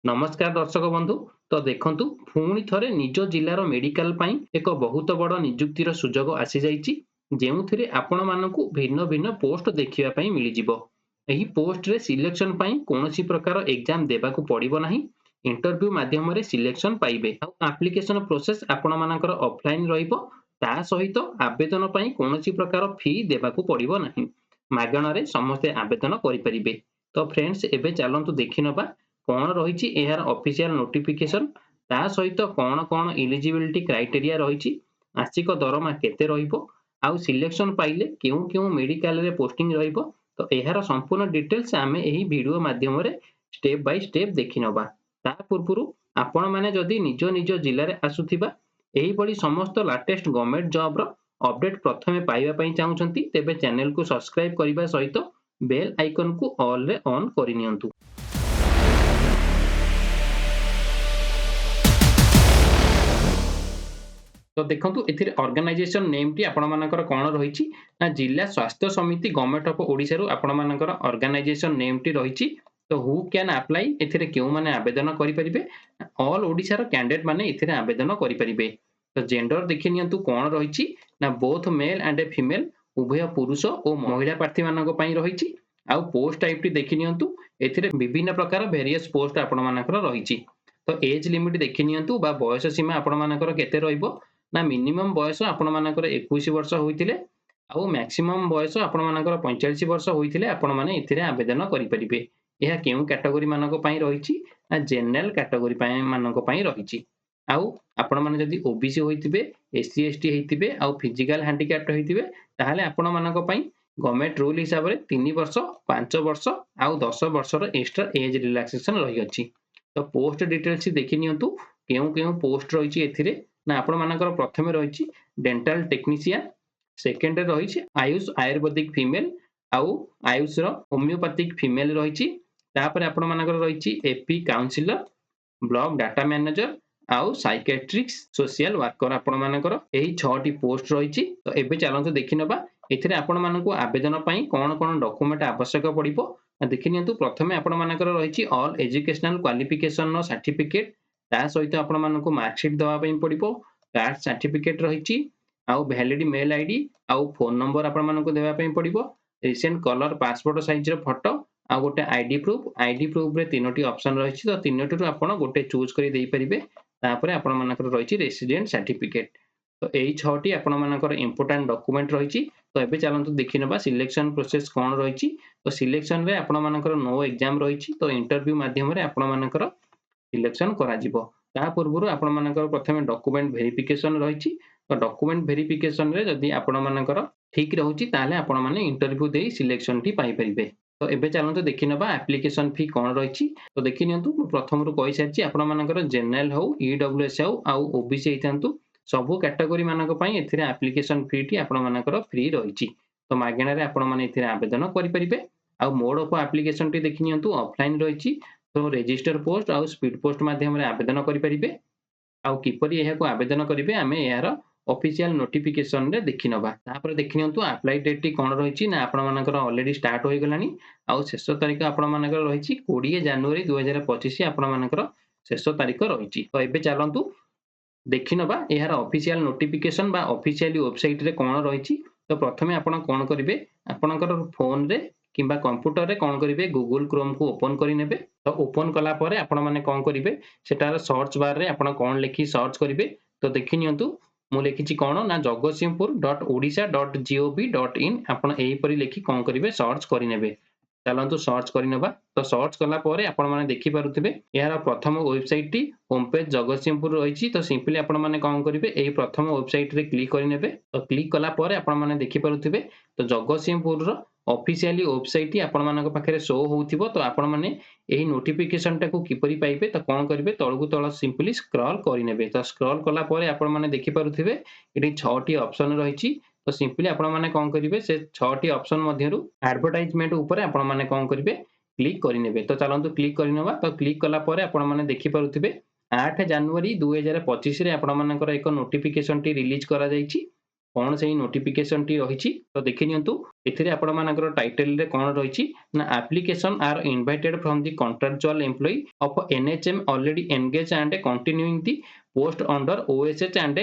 नमस्कार दर्शक बंधु। तो देखंतु पुणी थरे निज जिल्लार मेडिकल पई एक बहुत बड़ नियुक्तिर सुजोग आसी जाइछि, जेउथिरे आपण मानकु भिन्न भिन्न पोस्ट देखिबा पई मिलि जिवो। एही पोस्ट रे सिलेक्शन पई कोनोसी प्रकार एग्जाम देबाकू पड़िबो नाही। इंटरव्यू माध्यम रे सिलेक्शन पाइबे। आ एप्लिकेशन प्रोसेस आपण मानकर ऑफलाइन रहिबो। ता सहित आवेदन पई कोनोसी प्रकार फी देबाकू पड़िबो नाही। मागणा रे समस्त आवेदन करि परिबे। तो फ्रेंड्स एबे चालंतु देखिनबा कौन रही यार ऑफिशियल नोटिफिकेशन ता सहित कौन कौन इलिजिबिलिटी क्राइटेरिया रही मासिक दरमा केते रहिबो आउ सिलेक्शन पाइले केउ केउ मेडिकल रे पोस्टिंग रहिबो। तो यार संपूर्ण डिटेल्स आमे एही वीडियो माध्यम रे स्टेप बाय स्टेप देखि नबा। ता पूर्वरु आपण माने जदि निज निज जिल्ला रे आसुथिबा एही बडी समस्त लेटेस्ट गवर्नमेंट जॉब रो अपडेट प्रथमे पाइबा पई चाहुचंती तेबे चैनल को सब्सक्राइब करिबा सहित बेल आइकन को ऑल रे ऑन करिनियंतु। तो देखंतु एथिरे ऑर्गेनाइजेशन नेम टी आपण मानकर कोन रहिछि ना जिल्ला स्वास्थ्य समिति गवर्नमेंट ऑफ ओडिसा रु आपण मानकर ऑर्गेनाइजेशन नेम टी रहिछि। तो हु कैन अप्लाई एथिरे केउ माने आवेदन करि परिबे ऑल ओडिसा रो कैंडिडेट माने एथिरे आवेदन करि परिबे। तो जेंडर देखि नियंतु कोन रहिछि ना बोथ मेल एंड फीमेल उभय पुरुष और महिला प्रार्थी मानक पई रहिछि। आउ पोस्ट टाइप टी देखि नियंतु एथिरे विभिन्न प्रकार वेरियस पोस्ट आपण मानकर रहिछि। तो एज लिमिट देखि नियंतु बा बयस सीमा आपण मानकर केते रहइबो ना मिनिमम बयस आपण मानकर 21 वर्ष होइतिले आउ मैक्सिमम बयस आपण मानकर 45 वर्ष होइतिले आपण माने एथिरे आवेदन करि परिबे। एहा केउ कैटेगरी मानक पई रहिछि ना जनरल कैटेगरी पई मानक पई रहिछि। आउ आपण माने जदि ओबीसी होइतिबे एससी एसटी हेइतिबे आउ फिजिकल हैंडिकैप्ड हेइतिबे ताहाले आपण मानक पई गवर्नमेंट रूल हिसाब रे 3 वर्ष 5 वर्ष आउ 10 वर्ष रो एक्स्ट्रा एज रिलैक्सेशन रहि अछि। तो पोस्ट डिटेल्स देखि नियंतु केउ केउ पोस्ट रहिछि एथिरे ना आपण मानकर प्रथमे रहिछि डेंटल टेक्नीशियन, सेकेंड रे रहिछि आयुष आयुर्वेदिक फीमेल आउ आयुष रो होम्योपैथिक फीमेल रहिछि। तापर आपण मानकर रहिछि AP counsellor, block data manager आउ साइकियाट्रिस्ट सोशल वर्कर आपण मानकर एही 6 टी पोस्ट रहिछि। तो एबे चलंतु देखिनबा एथिरे आपण मानकु आवेदन पई कोन कोन डॉक्यूमेंट आवश्यक पड़िबो देखि नियंतु। प्रथमे आपण मानकर रहिछि ऑल एजुकेशनल क्वालिफिकेशन नो सर्टिफिकेट ता सहित आपण मानकु मार्कशीट दवा पई पड़िबो, कास्ट सर्टिफिकेट रहिछि आउ वैलिड मेल आईडी आउ फोन नंबर आपण मानकु देबा पई पड़िबो, रिसेंट कलर पासपोर्ट साइज रो फोटो आ गोटे आईडी प्रूफ रे तीनोटी ऑप्शन रहिछि। तो तीनोटी रु आपण गोटे चूज करि देई परिबे। तापर आपण मानकर रहिछि रेसिडेंट सर्टिफिकेट। तो एही 6 टी आपण मानकर इंपोर्टेंट डॉक्यूमेंट रहिछि। तो एबे चलंतु देखिनबा सिलेक्शन प्रोसेस कोन रहिछि। तो सिलेक्शन रे आपण मानकर नो एग्जाम रहिछि। तो इंटरव्यू माध्यम रे आपण मानकर सिलेक्शन करा जिवो। ता पूर्वरु आपण मानकर प्रथमे डॉक्यूमेंट वेरिफिकेशन रहिछि। तो डॉक्यूमेंट वेरिफिकेशन रे जदि आपण मानकर ठीक रहउछि ताले आपण माने इंटरव्यू देई सिलेक्शन टी पाई परिबे। तो एबे चलंतु देखिनबा एप्लिकेशन फी कोन रहिछि। तो देखि नियंतु प्रथमरु कहि सारिछि आपण मानकर जनरल हो ईडब्ल्यूएस हो आउ ओबीसी हेतंतु सबु कैटेगरी मानक पई एथिरे एप्लिकेशन फी टी आपण मानकर फ्री रहिछि। तो मागेना रे आपण माने एथिरे आवेदन करि परिबे। आउ मोड ऑफ एप्लिकेशन टी देखि नियंतु ऑफलाइन रहिछि। तो रजिस्टर पोस्ट आउ स्पीड पोस्ट माध्यम रे आवेदन करि परिबे। आउ किपरि एहाको आवेदन करिवे आमे यार ऑफिशियल नोटिफिकेशन रे देखि नबा। तापर देखि नियंतु अप्लाई डेट टी कोन रहिछि ना आपण मानकर ऑलरेडी स्टार्ट होई गलानी। आउ शेष तारिख आपण मानकर रहिछि 20 जनवरी 2025 आपण मानकर शेष तारिख रहिछि। तो एबे चलंतु देखि नबा एहार ऑफिशियल नोटिफिकेशन बा ऑफिशियली वेबसाइट रे कोन रहिछि। तो प्रथमे आपण कोन करिवे आपणकर फोन रे किंबा कंप्यूटर रे कोन करिवे गूगल क्रोम को ओपन करि नेबे। तो ओपन कला परे आपण माने कोन करिवे सेटार सर्च बार रे आपण कोन लेखि सर्च करिवे। तो देखि नियंतु मु लेखिछि कोन ना jagtsinghpur.odisha.gov.in आपण एही परि लेखि कोन करिवे सर्च करि नेबे। चलंतु सर्च करि नेबा। तो सर्च कला परे आपण माने देखि पारुथिबे यार प्रथम वेबसाइट टी होम पेज जगतसिंहपुर रहिछि। तो सिंपली आपण माने कोन करिवे एही प्रथम वेबसाइट रे क्लिक करि नेबे। तो क्लिक कला परे आपण माने देखि पारुथिबे तो जगतसिंहपुर रो ऑफिशियली वेबसाइट टी आपण मानक पाखरे शो होउथिबो। तो आपण माने एही नोटिफिकेशन टाको किपरि पाइबे तो कोन करिवे तळकु तळ सिंपली स्क्रॉल करि नेबे। तो स्क्रॉल कला परे आपण माने देखि पारुथिबे एठी 6 टी ऑप्शन रहिछि। तो सिंपली आपण माने कोन करिवे से 6 टी ऑप्शन मध्यरु एडवर्टाइजमेंट ऊपर आपण माने कोन करिवे क्लिक करि नेबे। तो चलंतु क्लिक करि नेबा। तो क्लिक कला परे आपण माने देखि पारुथिबे 8 जनवरी 2025 रे आपण मानकर एक नोटिफिकेशन टी रिलीज करा जायछि। कौन से नोटिफिकेशन टी रही तो देखि नियंतु एथिरे आपण मानकर टाइटल रे कौन रही ना application are invited from the contractual employ of NHM already engage and continuing the post under OSH and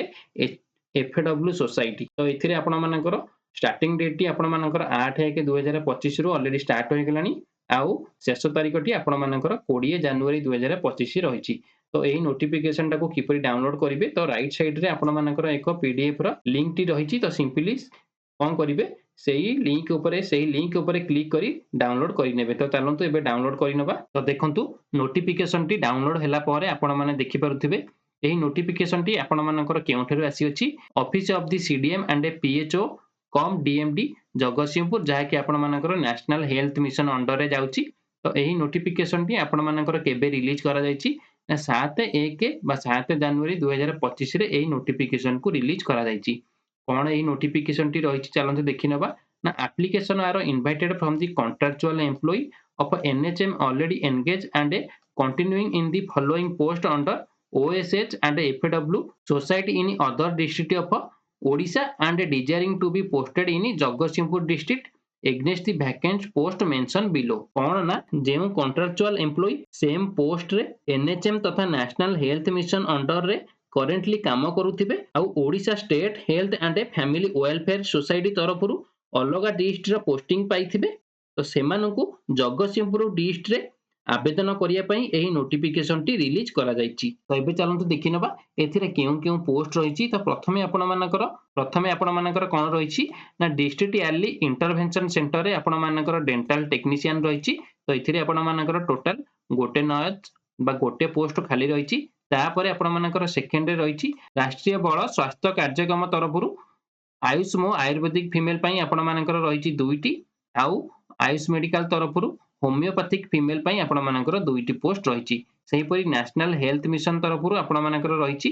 FAW society तो एथिरे आपण मानकर स्टार्टिंग डेट टी आपण मानकर 8/1/2025 रु ऑलरेडी स्टार्ट हो गेलानी आउ शेष तारीख टी आपण मानकर 20 जनवरी 2025 रही तो यही नोटिफिकेशन टाको किपरि डाउनलोड करिवे तो राइट साइड रे आपण मानकर एक पीडीएफ रो लिंक टी रही तो सिंपली कौन करिवे सेही लिंक ऊपर क्लिक करी डाउनलोड करि नेबे तो चलंतु एबे डाउनलोड करि नबा तो देखंतु नोटिफिकेशन टी डाउनलोड होला परे आपण माने देखि पारुथिबे एही नोटिफिकेशन टी आपण मानकर केउठेरु आसी अछि office of the CDM and PHO come DMD Jagatsinghpur जहा कि आपण मानकर नेशनल हेल्थ मिशन अंडर रे जाउची तो एही नोटिफिकेशन टी आपण मानकर केबे रिलीज करा जायछि 7 जनवरी 2025 रे एही नोटिफिकेशन को रिलीज करा जायछि कौन एही नोटिफिकेशन टी रही चलंतु देखि नबा ना application are invited from the contractual employ of NHM already engage and continuing in the following post under OSH and FAW society in other district of Odisha and desiring to be posted in Jagatsinghpur district against the vacant post mentioned below कौन ना जेउ contractual employee same post रे NHM तथा national health mission under रे currently काम करूथिबे आउ Odisha state health and family welfare society तरफरु अलगा डिस्ट्रिक्ट रा पोस्टिंग पाइथिबे तो सेमानकु जगतसिंहपुर डिस्ट्रिक्ट रे आवेदन करिया पई एही नोटिफिकेशन टी रिलीज करा जायछि तो एबे चलंतु देखि नबा एथिरे केउ पोस्ट रहिछि तो प्रथमे आपण मानकर कोन रहिछि ना डिस्ट्रिक्ट यारली इंटरवेंशन सेंटर रे आपण मानकर डेंटल टेक्नीशियन रहिछि तो एथिरे आपण मानकर टोटल गोटे नयज बा गोटे पोस्ट खाली रहिछि तापरे आपण मानकर सेकेंड रे रहिछि राष्ट्रीय बल स्वास्थ्य कार्यक्रम तरफरु आयुष मो आयुर्वेदिक फीमेल पई आपण मानकर रहिछि दुईटी आउ आयुष मेडिकल तरफरु होमियोपैथिक फीमेल पई आपण मानकर दुईटी पोस्ट रहिछि सेही परि नेशनल हेल्थ मिशन तरफरु आपण मानकर रहिछि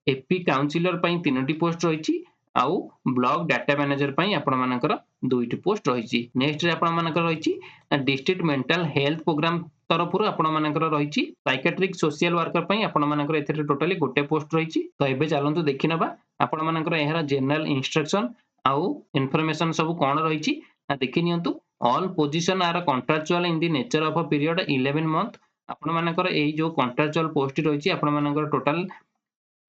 एपी काउंसिलर पई तीनोटी पोस्ट रहिछि आउ ब्लॉक डाटा मैनेजर पई आपण मानकर दुईटी पोस्ट रहिछि नेक्स्ट रे आपण मानकर रहिछि डिस्ट्रिक्ट मेंटल हेल्थ प्रोग्राम तरफरु आपण मानकर रहिछि साइकियाट्रिक सोशल वर्कर पई आपण मानकर एथिरे टोटली गोटे पोस्ट रहिछि तो एबे चलंतु देखि नबा आपण मानकर एहरा जनरल इंस्ट्रक्शन आउ इन्फॉर्मेशन सब कोन रहिछि ना देखि नियंतु all position are contractual in the nature of a period 11 month आपण मानकर एही जो कॉन्ट्रैक्चुअल पोस्ट रहिछि आपण मानकर टोटल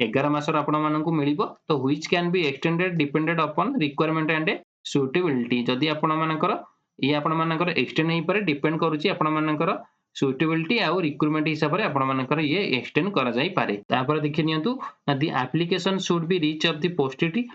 11 मासर आपण मानकु मिलिबो तो which can be extended depended upon requirement and suitability जदी आपण मानकर ये आपण मानकर एक्सटेंड नै परे डिपेंड करूछि आपण मानकर सुटेबिलिटी आउ रिक्रूटमेंट हिसाब रे आपण मानकर ये एक्सटेंड करा जाई पारे तापर देखि नियंतु the application should be reach of the पोस्टिटी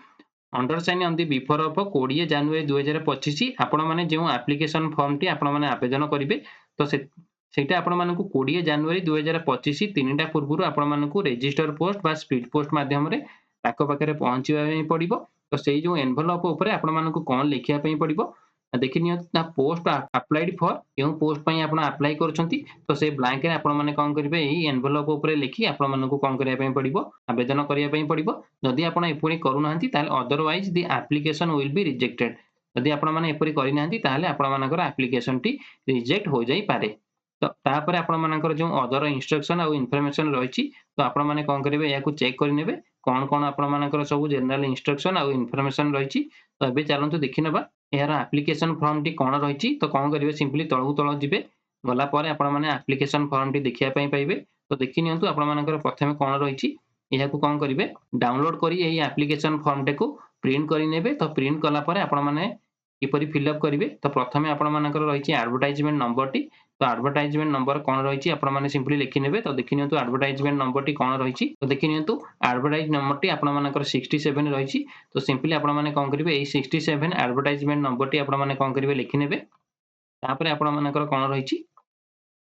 undersign on the before of 20 January 2025 आपण माने जो एप्लीकेशन फॉर्म टी आपण माने आवेदन करिवे तो सेटा आपण मानकु 20 जनवरी 2025 तीनटा पूर्वरु आपण मानकु रजिस्टर पोस्ट बा स्पीड पोस्ट माध्यम रे ताको पाखरे पहुंचीबा पई पड़िबो तो सेही जो एनवेलप ऊपर आपण मानकु कोन लिखिया पई पड़िबो देखि नियत ना पोस्ट अप्लाइड फॉर केउ पोस्ट पई आपण अप्लाई करछंती तो से ब्लैंक रे आपण माने कोन करिवे एही एनवेलप ऊपर लिखि आपण मानकु कोन करिया पई पड़िबो आवेदन करिया पई पड़िबो जदि आपण एपुरी करू नाहंती ताले otherwise the application will be rejected जदि आपण माने एपुरी करि नाहंती ताले आपण मानकर एप्लीकेशन टी रिजेक्ट हो जाई पारे तो तापरे आपण मानकर जो अदर इंस्ट्रक्शन आ इन्फॉर्मेशन रहिछि तो आपण माने कोन करिवे याकू चेक करि नेबे कोन कोन आपण मानकर सब जनरल इंस्ट्रक्शन आ इन्फॉर्मेशन रहिछि तो एबे चलंतु देखि नबा यार एप्लीकेशन फॉर्म टी कोन रहिछि तो कोन करिवे सिंपली तळहु तळ जिवे गला परे आपण माने एप्लीकेशन फॉर्म टी देखिया पई पाइबे तो देखि नियंतु आपण मानकर प्रथमे कोन रहिछि याकू कोन करिवे डाउनलोड करी एही एप्लीकेशन फॉर्म टे को प्रिंट करि नेबे तो प्रिंट कला परे आपण माने किपरि फिल अप करिवे तो प्रथमे आपण मानकर रहिछि एडवर्टाइजमेंट नंबर टी तो एडवर्टाइजमेंट नंबर कोन रहिछि आपण माने सिंपली लिखि नेबे तो देखि नियंतु एडवर्टाइजमेंट नंबर टी कोन रहिछि तो देखि नियंतु एडवर्टाइज नंबर टी आपण मानकर 67 रहिछि तो सिंपली आपण माने कोन करिवे एही 67 एडवर्टाइजमेंट नंबर टी आपण माने कोन करिवे लिखि नेबे तापरे आपण मानकर कोन रहिछि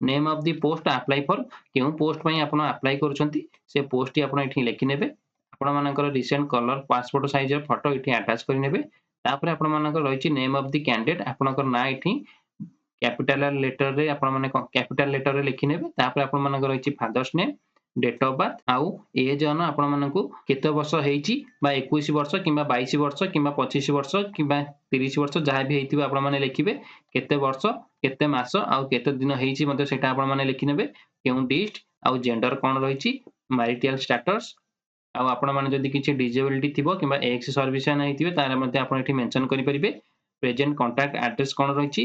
name of the post apply for केउ पोस्ट पई आपण अप्लाई करूछंती से पोस्ट टी आपण एठी लिखि नेबे आपण मानकर recent colour passport size photo एठी अटैच करि नेबे तापरे आपण मानकर रहिछि नेम ऑफ द कैंडिडेट आपनकर ना एठी कैपिटल लेटर रे आपण माने कैपिटल लेटर रे लिखि नेबे तापर आपण मानकर रहिछि father's name date of birth आउ एज अन आपण मानकु केते वर्ष हेइछि बा 21 वर्ष किबा 22 वर्ष किबा 25 वर्ष किबा 30 वर्ष जहा भी हेइतिबा आपण माने लिखिबे केते वर्ष केते मास आउ केते दिन हेइछि मते सेटा आपण माने लिखि नेबे केउ डिस्ट आउ जेंडर कोन रहिछि मैरिटल स्टेटस ଆଉ ଆପଣମାନେ ଯଦି କିଛି ଡିଜେବିଲିଟି ଥିବ କିମ୍ବା ଏକ୍ସ ସର୍ଭିସମ୍ୟାନ୍ ହେଇଥିବେ ତାହେଲେ ମଧ୍ୟ ଆପଣ ଏଠି ମେନସନ୍ କରିପାରିବେ। ପ୍ରେଜେଣ୍ଟ କଣ୍ଟାକ୍ଟ ଆଡ୍ରେସ୍ କ'ଣ ରହିଛି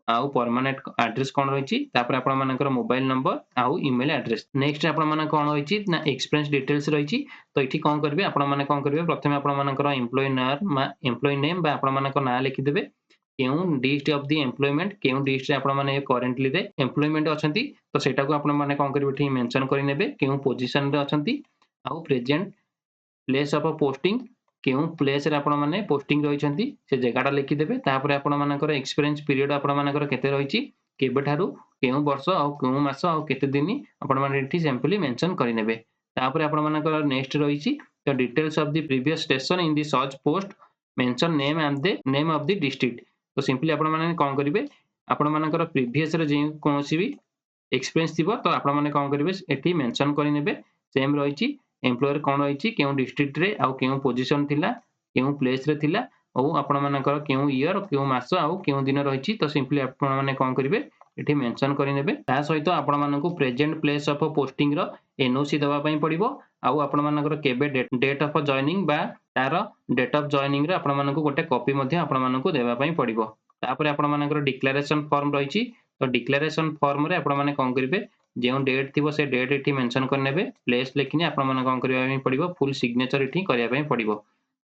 ଆଉ ପରମାନେଣ୍ଟ ଆଡ୍ରେସ୍ କ'ଣ ରହିଛି, ତାପରେ ଆପଣମାନଙ୍କର ମୋବାଇଲ ନମ୍ବର ଆଉ ଇମେଲ ଆଡ୍ରେସ୍। ନେକ୍ସଟ ଆପଣମାନେ କ'ଣ ରହିଛି ନା ଏକ୍ସପେନ୍ସ ଡିଟେଲ୍ସ ରହିଛି। ତ ଏଠି କ'ଣ କରିବେ, ଆପଣମାନେ କ'ଣ କରିବେ, ପ୍ରଥମେ ଆପଣମାନଙ୍କର ଏମ୍ପ୍ଲୟି ନେମ୍ ବା ଆପଣମାନଙ୍କ ନାଁ ଲେଖିଦେବେ। କେଉଁ ଡିଷ୍ଟ ଅଫ୍ ଦି ଏମ୍ପ୍ଲୟମେଣ୍ଟ, କେଉଁ ଡିଷ୍ଟରେ ଆପଣମାନେ କରେଣ୍ଟଲିରେ ଏମ୍ପ୍ଲୟମେଣ୍ଟ ଅଛନ୍ତି, ତ ସେଇଟାକୁ ଆପଣମାନେ କ'ଣ କରିବେ ଏଠି ମେନସନ୍ କରିନେବେ। କେଉଁ ପୋଜିସନରେ ଅଛନ୍ତି ଆଉ ପ୍ରେଜେଣ୍ଟ ପ୍ଲେସ୍ ଅଫ୍ ପୋଷ୍ଟିଂ, କେଉଁ ପ୍ଲେସ୍‌ରେ ଆପଣମାନେ ପୋଷ୍ଟିଂ ରହିଛନ୍ତି ସେ ଜାଗାଟା ଲେଖିଦେବେ। ତାପରେ ଆପଣମାନଙ୍କର ଏକ୍ସପିରିଏନ୍ସ ପିରିୟଡ଼ ଆପଣମାନଙ୍କର କେତେ ରହିଛି, କେବେଠାରୁ କେଉଁ ବର୍ଷ ଆଉ କେଉଁ ମାସ ଆଉ କେତେ ଦିନ ଆପଣମାନେ ଏଠି ସିମ୍ପଲି ମେନସନ୍ କରିନେବେ। ତାପରେ ଆପଣମାନଙ୍କର ନେକ୍ସଟ ରହିଛି the details of the previous station in the search post, mention name of the district. ତ ସିମ୍ପଲି ଆପଣମାନେ କ'ଣ କରିବେ, ଆପଣମାନଙ୍କର ପ୍ରିଭିୟସରେ ଯେଉଁ କୌଣସି ବି ଏକ୍ସପିରିଏନ୍ସ ଥିବ ତ ଆପଣମାନେ କ'ଣ କରିବେ ଏଠି ମେନସନ୍ କରିନେବେ। ସେମ୍ ରହିଛି ଏମ୍ପ୍ଲୟର କ'ଣ ରହିଛି, କେଉଁ ଡିଷ୍ଟ୍ରିକ୍ଟରେ ଆଉ କେଉଁ ପୋଜିସନ ଥିଲା, କେଉଁ ପ୍ଲେସ୍‌ରେ ଥିଲା ଆଉ ଆପଣମାନଙ୍କର କେଉଁ ଇୟର, କେଉଁ ମାସ ଆଉ କେଉଁ ଦିନ ରହିଛି। ତ ସିମ୍ପଲି ଆପଣମାନେ କ'ଣ କରିବେ ଏଠି ମେନସନ୍ କରିନେବେ। ତା ସହିତ ଆପଣମାନଙ୍କୁ ପ୍ରେଜେଣ୍ଟ ପ୍ଲେସ୍ ଅଫ୍ ପୋଷ୍ଟିଂର ଏନ୍‌ଓସି ଦେବା ପାଇଁ ପଡ଼ିବ। ଆଉ ଆପଣମାନଙ୍କର କେବେ ଡେଟ୍ ଅଫ୍ ଜଏନିଂ ବା ତାର ଡେଟ୍ ଅଫ୍ ଜଏନିଂର ଆପଣମାନଙ୍କୁ ଗୋଟେ କପି ମଧ୍ୟ ଆପଣମାନଙ୍କୁ ଦେବା ପାଇଁ ପଡ଼ିବ। ତାପରେ ଆପଣମାନଙ୍କର ଡିକ୍ଲାରେସନ ଫର୍ମ ରହିଛି। ତ ଡିକ୍ଲାରେସନ ଫର୍ମରେ ଆପଣମାନେ କ'ଣ କରିବେ, ଯେଉଁ ଡେଟ୍ ଥିବ ସେ ଡେଟ୍ ଏଠି ମେନସନ୍ କରିନେବେ। ପ୍ଲେସ୍ ଲେଖିନି ଆପଣମାନେ କ'ଣ କରିବା ପାଇଁ ପଡ଼ିବ, ଫୁଲ୍ ସିଗ୍ନେଚର ଏଠି କରିବା ପାଇଁ ପଡ଼ିବ।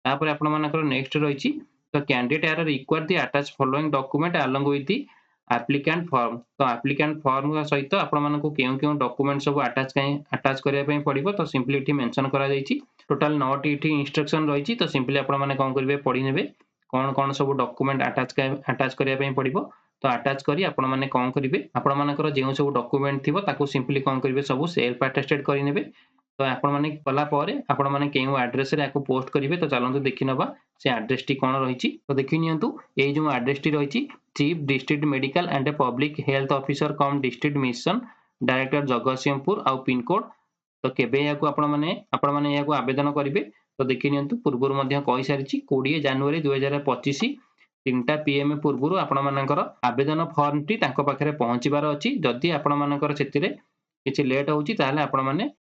ତାପରେ ଆପଣମାନଙ୍କର ନେକ୍ସଟ ରହିଛି ତ candidate are required the attach following document along with the applicant form. ତ ଆପ୍ଲିକାଣ୍ଟ ଫର୍ମ ସହିତ ଆପଣମାନଙ୍କୁ କେଉଁ କେଉଁ ଡକ୍ୟୁମେଣ୍ଟ ସବୁ ଆଟାଚ୍ କରିବା ପାଇଁ ପଡ଼ିବ, ତ ସିମ୍ପଲି ଏଠି ମେନସନ୍ କରାଯାଇଛି। ଟୋଟାଲ 9ଟି ଏଠି ଇନଷ୍ଟ୍ରକ୍ସନ ରହିଛି। ତ ସିମ୍ପଲି ଆପଣମାନେ କ'ଣ କରିବେ ପଢ଼ିନେବେ କ'ଣ କ'ଣ ସବୁ ଡକ୍ୟୁମେଣ୍ଟ ଆଟାଚ୍ କରିବା ପାଇଁ ପଡ଼ିବ। ତ ଆଟାଚ୍ କରି ଆପଣମାନେ କ'ଣ କରିବେ, ଆପଣମାନଙ୍କର ଯେଉଁ ସବୁ ଡକ୍ୟୁମେଣ୍ଟ ଥିବ ତାକୁ ସିମ୍ପଲି କ'ଣ କରିବେ ସବୁ ସେଲ୍ଫ ଆଟେଷ୍ଟେଡ୍ କରିନେବେ। ତ ଆପଣମାନେ କଲା ପରେ ଆପଣମାନେ କେଉଁ ଆଡ୍ରେସରେ ୟାକୁ ପୋଷ୍ଟ କରିବେ, ତ ଚାଲନ୍ତୁ ଦେଖିନେବା ସେ ଆଡ୍ରେସଟି କ'ଣ ରହିଛି। ତ ଦେଖିନିଅନ୍ତୁ ଏଇ ଯେଉଁ ଆଡ୍ରେସଟି ରହିଛି, chief district medical and public health officer cum district mission director Jagatsinghpur ଆଉ ପିନକୋଡ୍। ତ କେବେ ଏହାକୁ ଆପଣମାନେ ଏହାକୁ ଆବେଦନ କରିବେ, ତ ଦେଖିନିଅନ୍ତୁ ପୂର୍ବରୁ ମଧ୍ୟ କହିସାରିଛି 20 ଜାନୁଆରୀ 2025 3ଟା PM ପୂର୍ବରୁ ଆପଣମାନଙ୍କର ଆବେଦନ ଫର୍ମଟି ତାଙ୍କ ପାଖରେ ପହଞ୍ଚିବାର ଅଛି। ଯଦି ଆପଣମାନଙ୍କର ସେଥିରେ କିଛି ଲେଟ୍ ହେଉଛି ତାହେଲେ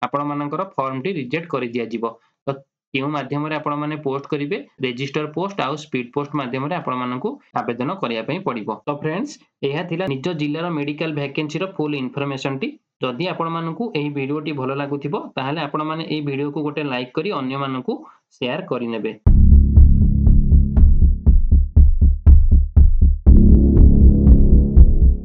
ଆପଣମାନଙ୍କର ଫର୍ମଟି ରିଜେକ୍ଟ କରିଦିଆଯିବ। ତ କେଉଁ ମାଧ୍ୟମରେ ଆପଣମାନେ ପୋଷ୍ଟ କରିବେ, ରେଜିଷ୍ଟର ପୋଷ୍ଟ ଆଉ ସ୍ପିଡ୍ ପୋଷ୍ଟ ମାଧ୍ୟମରେ ଆପଣମାନଙ୍କୁ ଆବେଦନ କରିବା ପାଇଁ ପଡ଼ିବ। ତ ଫ୍ରେଣ୍ଡସ୍, ଏହା ଥିଲା ନିଜ ଜିଲ୍ଲାର ମେଡିକାଲ ଭ୍ୟାକେନ୍ସିର ଫୁଲ୍ ଇନଫର୍ମେସନଟି। ଯଦି ଆପଣମାନଙ୍କୁ ଏହି ଭିଡ଼ିଓଟି ଭଲ ଲାଗୁଥିବ ତାହେଲେ ଆପଣମାନେ ଏହି ଭିଡ଼ିଓକୁ ଗୋଟେ ଲାଇକ୍ କରି ଅନ୍ୟମାନଙ୍କୁ ସେୟାର କରିନେବେ।